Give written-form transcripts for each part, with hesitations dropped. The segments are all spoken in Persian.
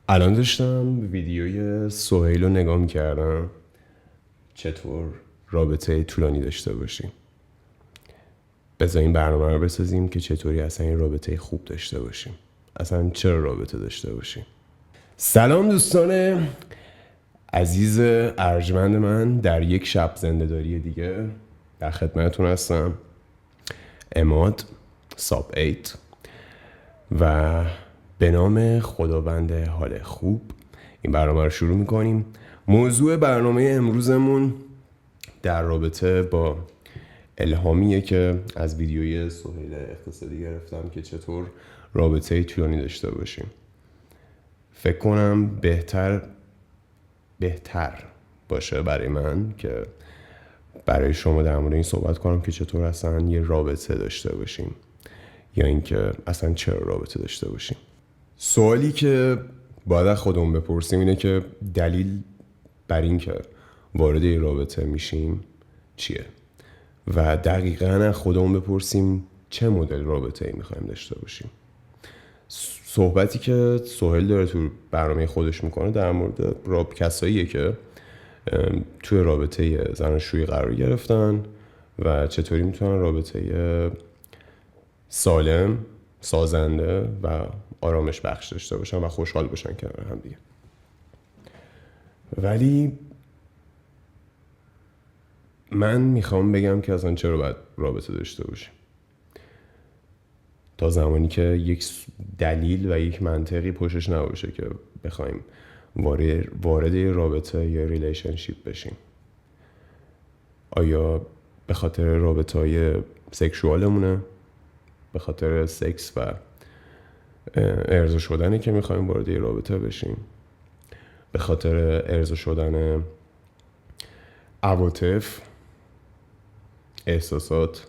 الان داشتم ویدیوی سهیل رو نگاه میکردم چطور رابطه طولانی داشته باشیم. بذار این برنامه رو بسازیم که چطوری اصلا این رابطه خوب داشته باشیم، اصلا چرا رابطه داشته باشیم. سلام دوستان عزیز ارجمند من، در یک شب زنده‌داری دیگه در خدمتتون هستم. اماد ساب 8 و به نام خداوند حال خوب این برنامه رو شروع میکنیم. موضوع برنامه امروزمون در رابطه با الهامیه که از ویدیوی سهیل اقتصادی گرفتم که چطور رابطه طولانی داشته باشیم. فکر کنم بهتر باشه برای من که برای شما در مورد این صحبت کنم که چطور اصلا یه رابطه داشته باشیم یا اینکه اصلا چرا رابطه داشته باشیم. سوالی که باید از خودمون بپرسیم اینه که دلیل بر این که وارد این رابطه میشیم چیه و دقیقاً از خودمون بپرسیم چه مدل رابطه ای میخوایم داشته باشیم. صحبتی که سهیل داره تو برنامه خودش میکنه در مورد کساییه که توی رابطه زناشویی قرار گرفتن و چطوری میتونن رابطه سالم، سازنده و آرامش بخش داشته باشن و خوشحال باشن کنار هم دیگه. ولی من میخوام بگم که اصلا چرا باید رابطه داشته باشیم تا زمانی که یک دلیل و یک منطقی پشتش نباشه که بخوایم وارد یه رابطه یا ریلیشنشیپ بشیم. آیا به خاطر رابطه‌های سکشوالمونه، به خاطر سکس و ارضا شدنی که میخوایم وارد یه رابطه بشیم، به خاطر ارضا شدن عواطف، احساسات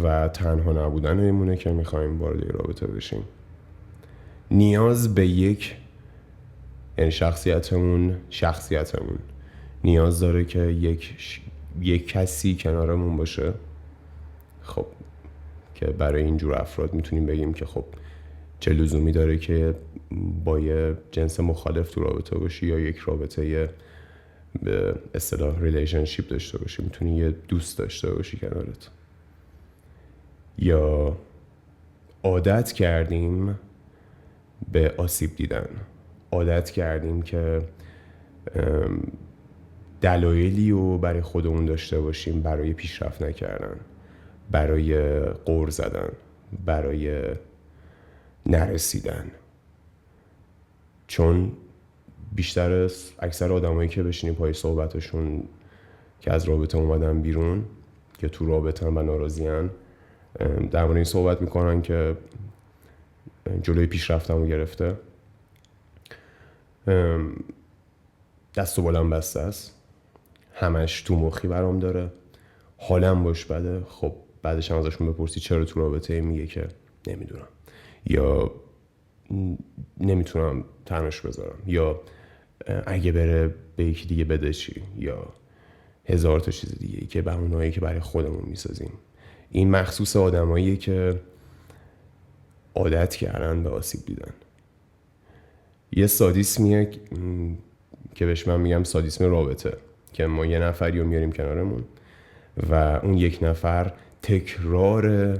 و تنها نبودن ایمونه که میخوایم وارد یه رابطه بشیم. نیاز به یعنی شخصیتمون نیاز داره که یک کسی کنارمون باشه. خب که برای اینجور افراد میتونیم بگیم که خب چه لزومی داره که با یه جنس مخالف تو رابطه باشی یا یک رابطه به اصطلاح ریلیشنشیپ داشته باشی. میتونی یه دوست داشته باشی کنارت. یا عادت کردیم به آسیب دیدن، عادت کردیم که دلایلی رو برای خودمون داشته باشیم برای پیشرفت نکردن، برای غر زدن، برای نرسیدن. چون اکثر آدمایی که بشینیم پای صحبتشون که از رابطه اومدن بیرون، که تو رابطه و ناراضی‌ان، در مورد این صحبت میکنن که جلوی پیشرفتمو گرفته، دست و بالم بسته است، همش تو مخی برام داره، حالم باش بده. خب بعدش هم ازشون بپرسی چرا تو رابطه، میگه که نمیدونم، یا نمیتونم تنش بذارم، یا اگه بره به یکی دیگه بده چی، یا هزار تا چیز دیگه ای که بهونه‌ای که برای خودمون میسازیم. این مخصوص آدماییه که عادت کردن به آسیب دیدن. یه سادیسمیه که بهش من میگم سادیسم رابطه، که ما یه نفری رو میاریم کنارمون و اون یک نفر تکرار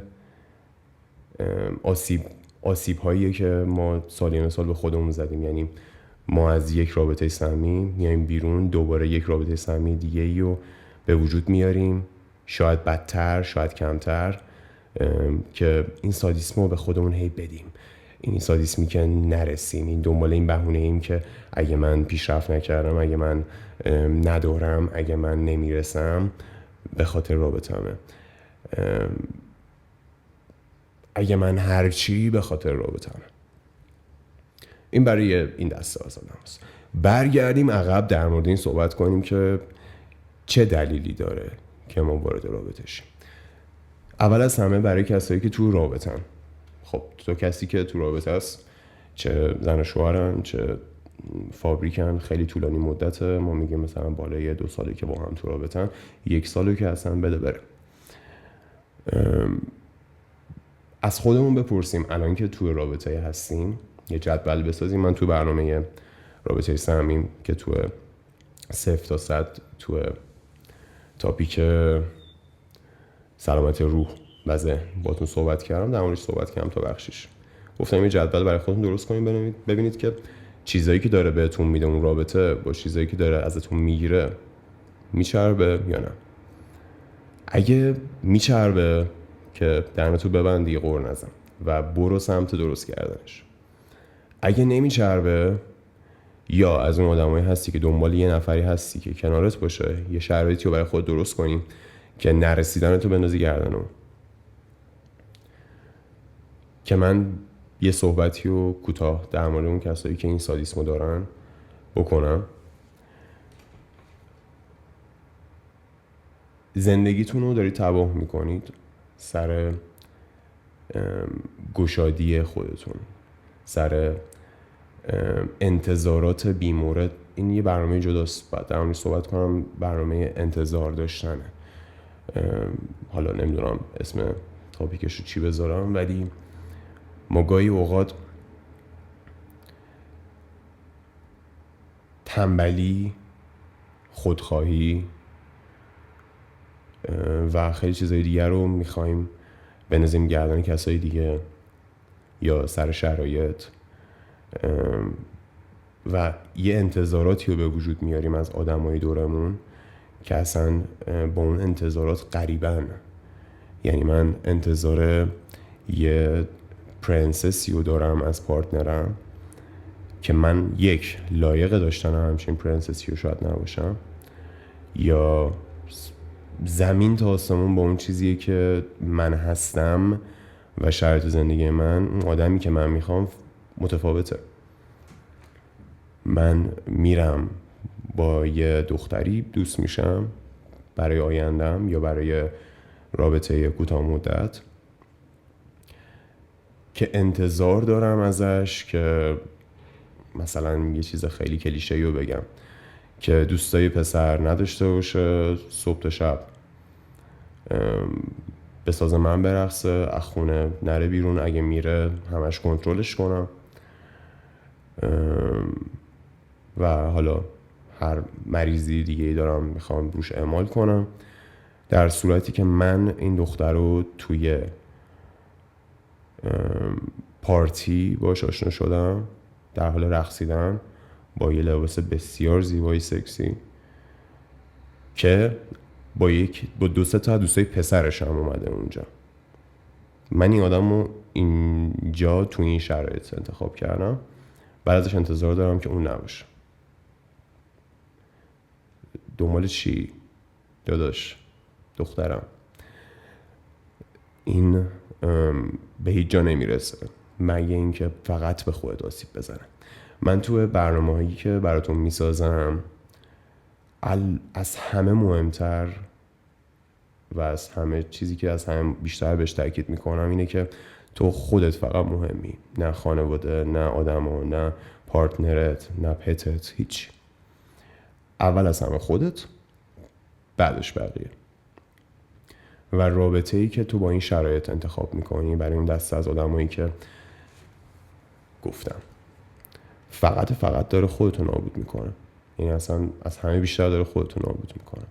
آسیب هاییه که ما سال به خودمون زدیم. یعنی ما از یک رابطه سمی میایم بیرون، دوباره یک رابطه سمی دیگه ای رو به وجود میاریم، شاید بدتر شاید کمتر، که این سادیسم رو به خودمون هی بدیم. این سادیسمی که نرسیم، این دنبال این بهونه ایم که اگه من پیشرفت نکردم، اگه من ندارم، اگه من نمیرسم، به خاطر رابطمه، اگه من هرچی، به خاطر رابطمه. این برای این دسته از آدم هست. برگردیم عقب در مورد این صحبت کنیم که چه دلیلی داره که ما وارد رابطه شیم. اول از همه برای کسایی که تو رابطن. خب تو کسی که تو رابطه است، چه زن و شوهرن چه فابریکن، خیلی طولانی مدته، ما میگیم مثلا بالای 2 ساله که با هم تو رابطن، 1 ساله که اصلا بده بره. از خودمون بپرسیم الان که تو رابطه هستیم یه جدول بسازیم. من تو برنامه رابطه صمیمی که تو 0 تا 100 تو تاپیک سلامت روح و ذهن باتون صحبت کردم، در موردش صحبت کردم تا بخشش. گفتم یه جدول برای خودتون درست کنید، ببینید که چیزایی که داره بهتون میده اون رابطه با چیزایی که داره ازتون میگیره میچربه یا نه. اگه میچربه که دهنتو ببند دیگه قور نزن و برو سمت درست کردنش. اگه نمیچربه یا از اون آدمایی هستی که دنبال یه نفری هستی که کنارت باشه، یه شرایطی رو برای خود درست کنی که نرسیدنتو بندازی گردنو. که من یه صحبتی رو کوتاه در مورد اون کسایی که این سادیسمو دارن بکنم. زندگیتون رو دارید تباه میکنید سر گشادی خودتون، سر انتظارات بیمورد. این یه برنامه جداست، بعد در موردش صحبت کنم. برنامه انتظار داشتنه. حالا نمیدونم اسم تاپیکش رو چی بذارم، ولی ما گاهی اوقات تنبلی، خودخواهی و خیلی چیزای دیگر رو میخوایم بنازیم گردن کسای دیگه یا سر شرایط و یه انتظاراتی رو به وجود میاریم از آدمای دورمون که اصلا با اون انتظارات غریبن. یعنی من انتظار یه پرنسسی رو دارم از پارتنرم که من یک لایق داشتن همچین پرنسسی رو شاید نباشم، یا زمین تا آسمون با اون چیزیه که من هستم و شرایط زندگی من، اون آدمی که من میخوام متفاوته. من میرم با یه دختری دوست میشم برای آیندم یا برای رابطه کوتاه مدت که انتظار دارم ازش که مثلا یه چیز خیلی کلیشه‌ای رو بگم که دوستای پسر نداشته باشه، صبح تا شب به ساز من برقصه، از خونه نره بیرون، اگه میره همش کنترلش کنم و حالا هر مریضی دیگه دارم میخوام روش اعمال کنم. در صورتی که من این دختر رو توی پارتی باش آشنا شدم، در حال رقصیدن با یه لباس بسیار زیبای سکسی که با 2-3 تا دوستای پسرش هم اومده اونجا. من این آدم رو اینجا تو این شرایط انتخاب کردم، بعد ازش انتظار دارم که اون نباشه. دنبال چی؟ داداش، دخترم، این به هیچ جا نمیرسه مگه اینکه فقط به خودت آسیب بزنه. من تو برنامه‌هایی که براتون میسازم از همه مهمتر و از همه چیزی که از همه بیشتر بهش تاکید میکنم اینه که تو خودت فقط مهمی، نه خانواده، نه آدما، نه پارتنرت، نه پتت، هیچ. اول از همه خودت، بعدش بقیه. و رابطه‌ای که تو با این شرایط انتخاب میکنی برای اون دسته از آدمایی که گفتم فقط داره خودتو نابود میکنه. یعنی اصلا از همه بیشتر داره خودتو نابود میکنه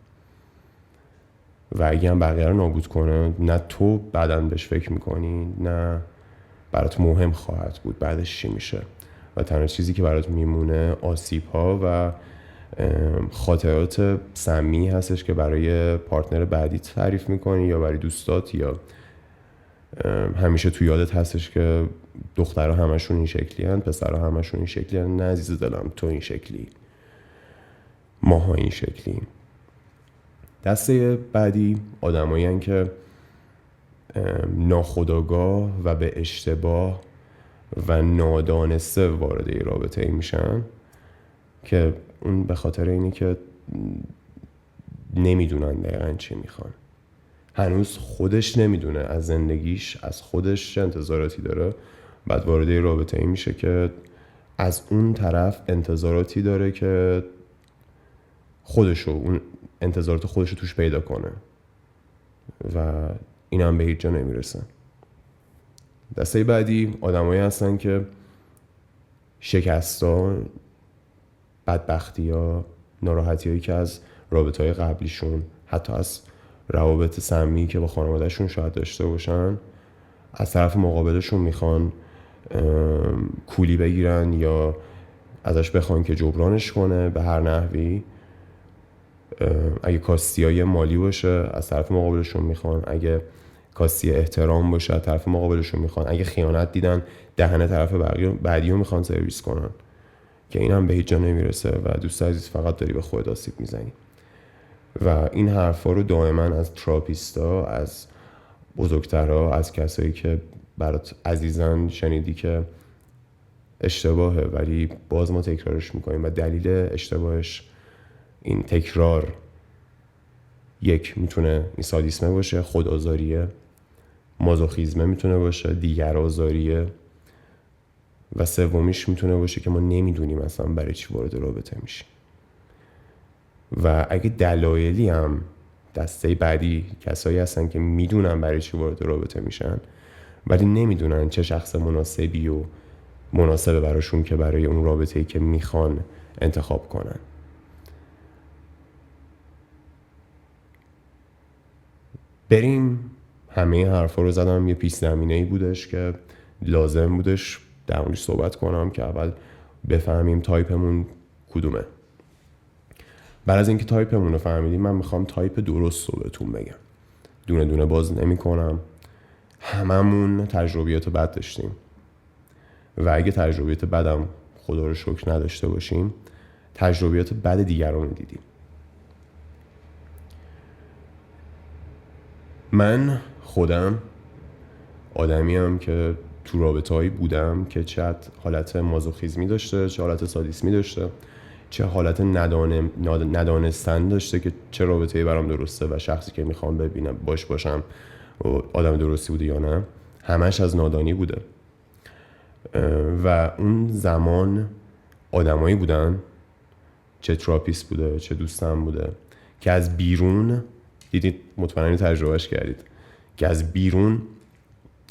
و اگه هم بقیه رو نابود کنه، نه تو بعداً بهش فکر میکنی، نه برات مهم خواهد بود بعدش چی میشه. و تنها چیزی که برات میمونه آسیب‌ها و خاطرات سمی هستش که برای پارتنر بعدی تعریف میکنی یا برای دوستات، یا همیشه تو یادت هستش که دخترها همشون این شکلی هن، پسرها همشون این شکلی هن. نه عزیز دلم، تو این شکلی، ماها این شکلی. دسته بعدی آدمایی هن که ناخودآگاه و به اشتباه و نادانسته وارد رابطه میشن که اون به خاطر اینه که نمیدونن دقیقاً چی میخوان. هنوز خودش نمیدونه از زندگیش، از خودش چه انتظاراتی داره، بعد وارد رابطه ای میشه که از اون طرف انتظاراتی داره که اون انتظارات خودشو توش پیدا کنه و این هم به هیچ جا نمیرسه. دسته بعدی آدمایی هستن که شکست‌ها، بدبختی‌ها، ناراحتی‌هایی که از رابطه‌های قبلیشون، حتی از روابط سمی که با خانوادهشون شاید داشته باشن، از طرف مقابلشون میخوان کولی بگیرن یا ازش بخوان که جبرانش کنه به هر نحوی. اگه کاستیای مالی باشه از طرف مقابلشون میخوان، اگه کاستی احترام باشه از طرف مقابلشون میخوان، اگه خیانت دیدن دهنه طرف بعدی رو میخوان سرویس کنن که این هم به هیچ جا نمیرسه و دوست عزیز فقط داری به خودت آسیب میزنی. و این حرفا رو دائما از تراپیستا، از بزرگترها، از کسایی که برات عزیزن شنیدی که اشتباهه، ولی باز ما تکرارش میکنیم و دلیل اشتباهش این تکرار، یک میتونه این سادیسمه باشه، خودآزاریه، مازوخیزمه میتونه باشه، دیگر آزاریه، و سومیش میتونه باشه که ما نمیدونیم اصلا برای چی وارد رابطه میشیم. و اگه دلایلی هم دسته بعدی کسایی هستن که میدونن برای چی وارد رابطه میشن ولی نمیدونن چه شخص مناسبی و مناسبه براشون که برای اون رابطه‌ای که میخوان انتخاب کنن. بریم. همه حرفا رو زدم، یه پیش زمینه‌ای بودش که لازم بودش در موردش صحبت کنم که اول بفهمیم تایپمون کدومه. بعد از اینکه تایپمون رو فهمیدیم من میخوام تایپ درست رو بهتون بگم. دونه دونه باز نمی کنم. هممون تجربیات بد داشتیم و اگه تجربیات بدم خدا رو شکر نداشته باشیم تجربیات بد دیگران رو دیدیم. من خودم آدمیم که تو رابطه‌هایی بودم که چه حالت مازوخیزمی داشته، چه حالت سادیسمی داشته، چه حالت ندانستن داشته که چه رابطه‌ای برام درسته و شخصی که میخوام ببینم باشم آدم درستی بوده یا نه. همش از نادانی بوده و اون زمان آدمایی بودن، چه تراپیست بوده چه دوستم بوده، که از بیرون دیدید، مطمئنی تجربهش کردید، که از بیرون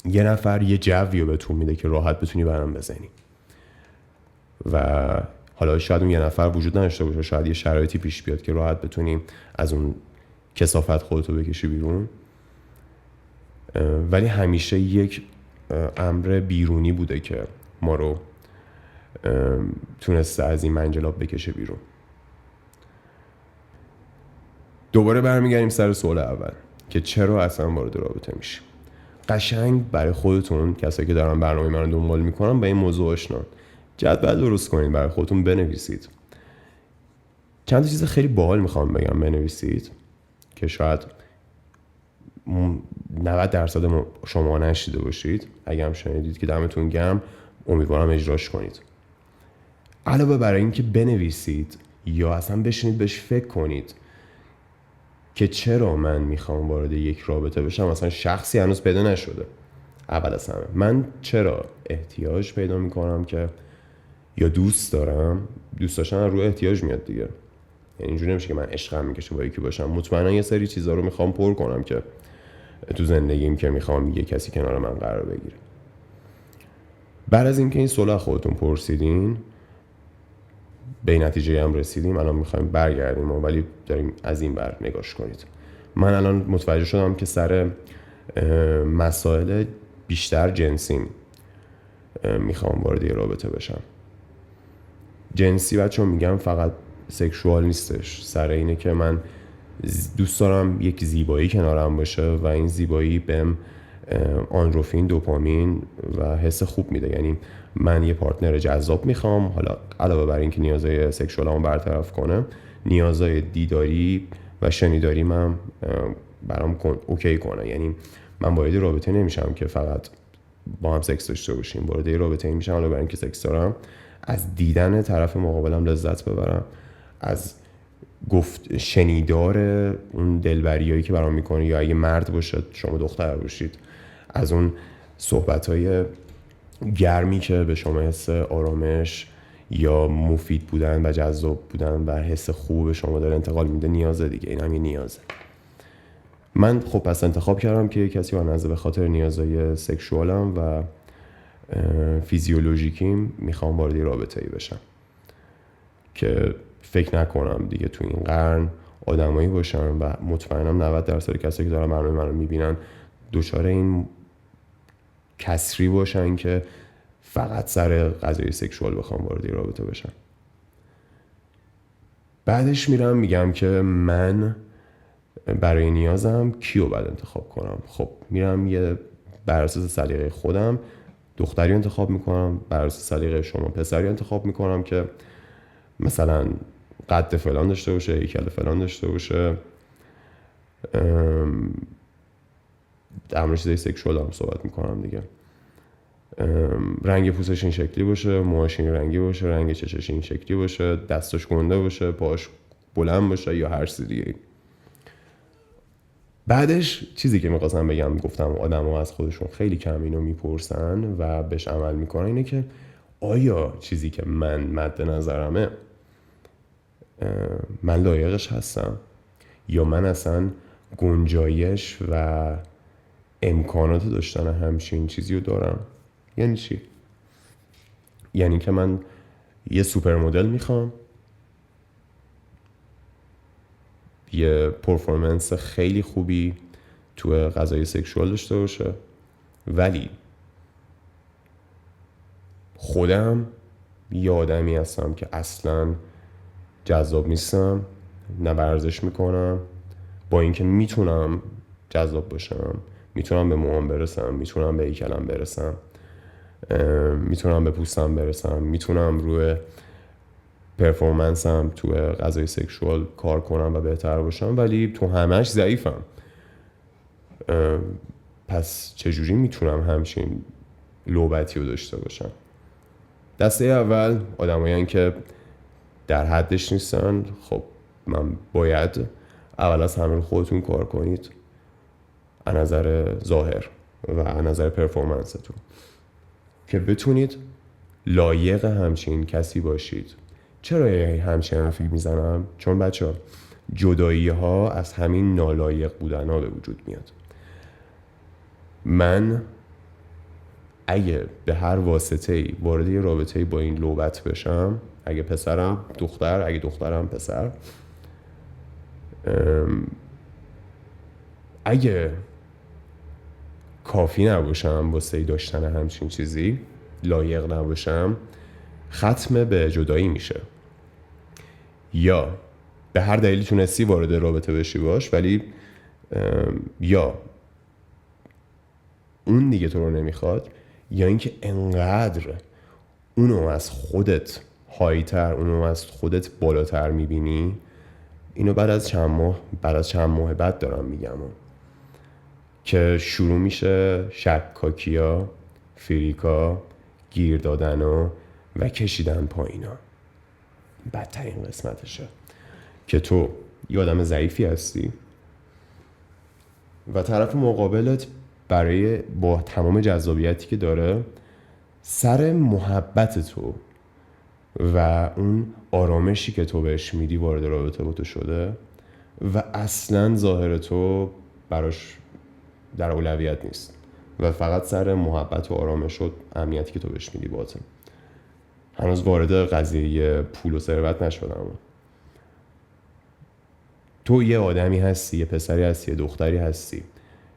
یه نفر یه جوی رو بهتون میده که راحت بتونی برام بزنی و حالا شاید اون یه نفر وجود نداشته باشه، شاید یه شرایطی پیش بیاد که راحت بتونی از اون کثافت خودتو بکشی بیرون، ولی همیشه یک امر بیرونی بوده که ما رو تونسته از این منجلاب بکشه بیرون. دوباره برمیگردیم سر سوال اول که چرا اصلا وارد رابطه میشیم. قشنگ برای خودتون، کسایی که دارن برنامه من رو دنبال میکنن، به این موضوع آشنان. جدول درست کنید، برای خودتون بنویسید. چند تا چیز خیلی باحال میخوام بگم بنویسید که شاید 90% شما نشیده باشید. اگه هم شنیدید که دمتون گرم، امیدوارم اجراش کنید. علاوه بر این که بنویسید یا اصلا بشینید بهش فکر کنید که چرا من میخوام وارد یک رابطه بشم، مثلا شخصی هنوز پیدا نشده. اول از همه من چرا احتیاج پیدا میکنم که یا دوست دارم، دوست داشتن رو احتیاج میاد دیگه، یعنی اینجوری نمیشه که من عشقم میکشه با یکی باشم. مطمئنا یه سری چیزا رو میخوام پر کنم که تو زندگیم که میخوام یه کسی کنار من قرار بگیره. بعد از اینکه این سوال خودتون پرسیدین، به نتیجه هم رسیدیم، الان میخوایم برگردیم ولی داریم از این بر نگاش کنید. من الان متوجه شدم که سر مسائل بیشتر جنسیم میخوام وارد یه رابطه بشم. جنسی بچه‌ها میگم فقط سکشوال نیستش، سر اینه که من دوست دارم یک زیبایی کنارم باشه و این زیبایی بهم آندروفین، دوپامین و حس خوب میده. یعنی من یه پارتنر جذاب میخوام، حالا علاوه بر اینکه نیازهای سکشوالمو برطرف کنه، نیازهای دیداری و شنیداری من برام اوکی کنه. یعنی من وارد رابطه نمیشم که فقط با هم سکس داشته باشیم، وارد رابطه میشم علاوه بر اینکه سکس دارم، از دیدن طرف مقابلم لذت ببرم، از شنیدار اون دلبریایی که برام میکنه، یا اگه مرد باشه شما دختر باشید، از اون صحبت‌های گرمی که به شما حس آرامش یا مفید بودن و جذاب بودن و حس خوب به شما داره انتقال میده. نیازه دیگه، این هم یه نیازه. من خب پس انتخاب کردم که کسی رو نزد به خاطر نیازهای سکشوالم و فیزیولوژیکیم میخوام وارد رابطه‌ای بشم که فکر نکنم دیگه تو این قرن آدمایی باشن و مطمئنم 90% کسایی که دارن برنامه منو میبینن دچار این کسری باشن که فقط سر قضیه سکشوال بخوام وارد رابطه بشن. بعدش میرم میگم که من برای نیازم کیو باید انتخاب کنم. خب میرم یه بر اساس سلیقه خودم دختری انتخاب میکنم، بر اساس سلیقه شما پسری انتخاب میکنم که مثلا قد فلان داشته باشه، هیکل فلان داشته باشه، در مورد چیزای سکشوال هم صحبت میکنم دیگه، رنگ پوستش این شکلی باشه، موهاش این رنگی باشه، رنگ چشش این شکلی باشه، دستش گنده باشه، پاش بلند باشه یا هر چیز دیگه. بعدش چیزی که میخواستم بگم، گفتم آدم ها از خودشون خیلی کم اینو میپرسن و بهش عمل میکنن، اینه که آیا چیزی که من مد نظرمه من لایقش هستم یا من اصلا گنجایش و امکانات داشتن همچین چیزی رو دارم. یعنی چی؟ یعنی که من یه سوپر مدل میخوام، یه پرفورمنس خیلی خوبی تو قضای سکشوال داشته باشه، ولی خودم یه آدمی هستم که اصلا جذاب نیستم، نه ورزش میکنم، با اینکه میتونم جذاب باشم، میتونم به موهام برسم، میتونم به هیکلم برسم، میتونم به پوستم برسم، میتونم روی پرفورمنسم تو قضای سکشوال کار کنم و بهتر باشم، ولی تو همش ضعیفم. پس چجوری میتونم همچین لوبتی رو داشته باشم؟ دسته اول آدمایین که در حدش نیستن. خب من باید اول از همه خودتون کار کنید از نظر ظاهر و از نظر پرفورمنستون که بتونید لایق همچین کسی باشید. چرا همچین حرفی میزنم؟ چون بچه ها جدایی ها از همین نالایق بودن ها به وجود میاد. من اگه به هر واسطه‌ای وارد یه رابطه‌ای با این لوبت بشم، اگه پسرم دختر، اگه دخترم پسر، اگه کافی نباشم واسه داشتن همچین چیزی، لایق نباشم، ختم به جدایی میشه. یا به هر دلیلی تونستی وارد رابطه بشی باش، ولی یا اون دیگه تو رو نمیخواد، یا اینکه انقدر اونو از خودت هایتر، اونو از خودت بالاتر میبینی. اینو بعد از چند ماه بعد دارم میگم که شروع میشه شکاکیا، فریکا، گیر دادن و کشیدن پایینا. بدترین قسمتشه که تو یه آدم ضعیفی هستی و طرف مقابلت برای با تمام جذابیتی که داره سر محبت تو و اون آرامشی که تو بهش میدی وارد رابطه با تو شده و اصلا ظاهر تو براش در اولویت نیست و فقط سر محبت و آرامش و امنیتی که تو بهش میدی باته. هنوز وارد قضیه پول و ثروت نشدم. تو یه آدمی هستی، یه پسری هستی، یه دختری هستی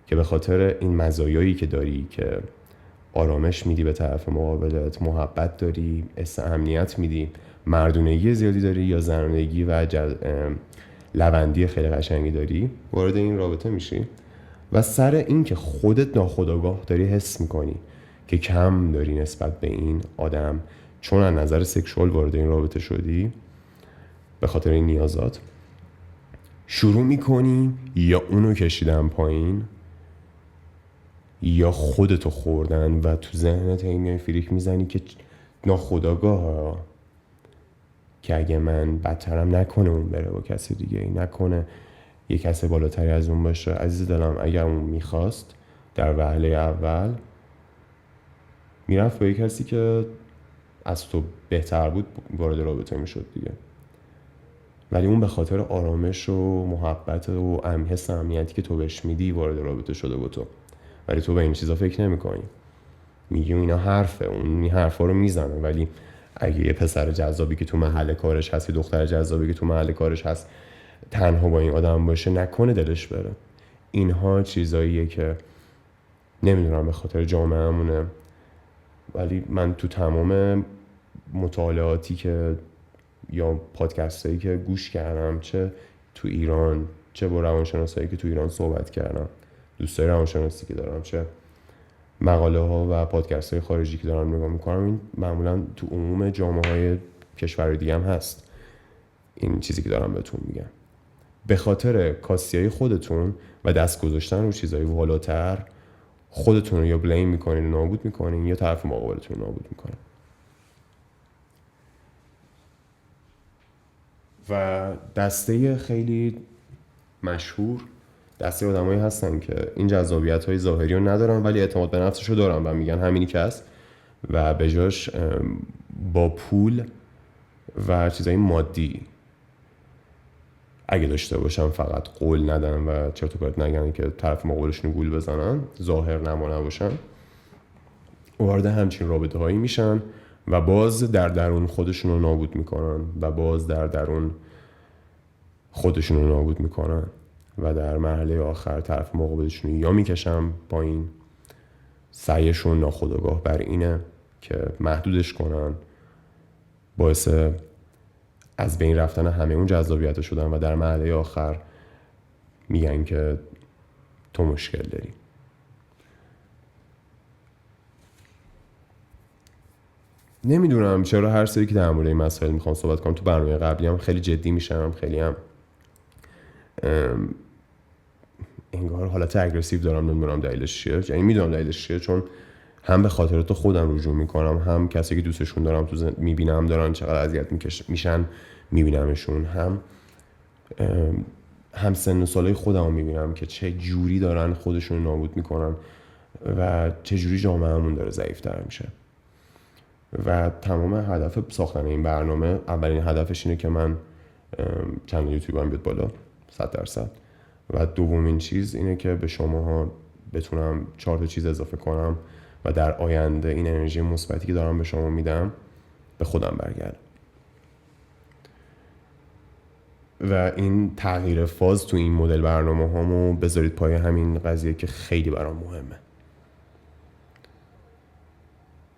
که به خاطر این مزایایی که داری که آرامش میدی به طرف مقابلت، محبت داری، امنیت میدی، مردونگی زیادی داری یا زنانگی و لوندی خیلی قشنگی داری، وارد این رابطه میشی و سر این که خودت ناخودآگاه داری حس میکنی که کم داری نسبت به این آدم، چون از نظر سکشوال وارد این رابطه شدی به خاطر این نیازات، شروع میکنی یا اونو کشیدن پایین یا خودتو خوردن و تو ذهنت این فریک میزنی که ناخودآگاه که اگه من بدترم نکنه اون بره با کسی دیگه، نکنه یه کسی بالاتری از اون باشه. عزیز دلم اگر اون میخواست در وهله اول میرفت با یه کسی که از تو بهتر بود وارد رابطه میشد دیگه، ولی اون به خاطر آرامش و محبت و حس امنیتی که تو بهش میدی وارد رابطه شده با تو، ولی تو به این چیزا فکر نمی کنی. میگیم اینا حرفه، اون این حرفا رو میزنه، ولی اگه یه پسر جذابی که تو محل کارش هست، یه دختر جذابی که تو محل کارش هست تنها با این آدم باشه، نکنه دلش بره. اینها چیزاییه که نمیدونم به خاطر جامعه‌مونه، ولی من تو تمام مطالعاتی که یا پادکستایی که گوش کردم، چه تو ایران چه با روانشناسایی که تو ایران صحبت کردم، دوستای روانشناسی که دارم، چه مقاله ها و پادکست های خارجی که دارم نگاه میکنم، این معمولا تو عموم جامعه های کشور دیگه هم هست. این چیزی که دارم بهتون میگم، به خاطر کاسیای خودتون و دست گذاشتن رو چیزای والاتر خودتون رو یا بلیم میکنین و نابود میکنین یا طرف مقابلتون رو نابود میکنین. و دسته خیلی مشهور، دسته آدمایی هستن که این جذابیت های ظاهری رو ندارن ولی اعتماد به نفسش رو دارن و میگن همینی که هست و به جاش با پول و چیزای مادی اگه داشته باشن فقط قول ندن و چرت و پرت نگن که طرف مقابلشون گول بزنن، ظاهر نما نباشن، وارد همچین رابطه هایی میشن و باز در درون خودشون رو نابود میکنن و باز در درون خودشون رو نابود میکنن و در مرحله آخر طرف مقابلشون یا میکشن پایین. سعیشون ناخودآگاه بر اینه که محدودش کنن، باعث از بین رفتن همه اون جذابیت شدن و در مرحله آخر میگن که تو مشکل داری. نمیدونم چرا هر سری که در مورد این مسائل میخوام صحبت کنم تو برنامه قبلی هم خیلی جدی میشم، خیلی هم انگار حالت اگریسیو دارم، نمیدونم دلیلش چیه. یعنی میدونم دلیلش چیه، چون هم به خاطرات خودم رجوع میکنم، هم کسی که دوستشون دارم تو میبینم دارن چقدر اذیت میشن میبینمشون، هم سن و سالای خودم میبینم که چه جوری دارن خودشون نابود میکنن و چه جوری جامعهمون داره ضعیف‌تر میشه. و تمام هدف ساختن این برنامه، اولین هدفش اینه که من چنل یوتیوبم بیاد بالا 100%، و دومین چیز اینه که به شماها بتونم 4 چیز اضافه کنم و در آینده این انرژی مثبتی که دارم به شما میدم به خودم برگرده. و این تغییر فاز تو این مدل برنامه هامو بذارید پای همین قضیه که خیلی برام مهمه.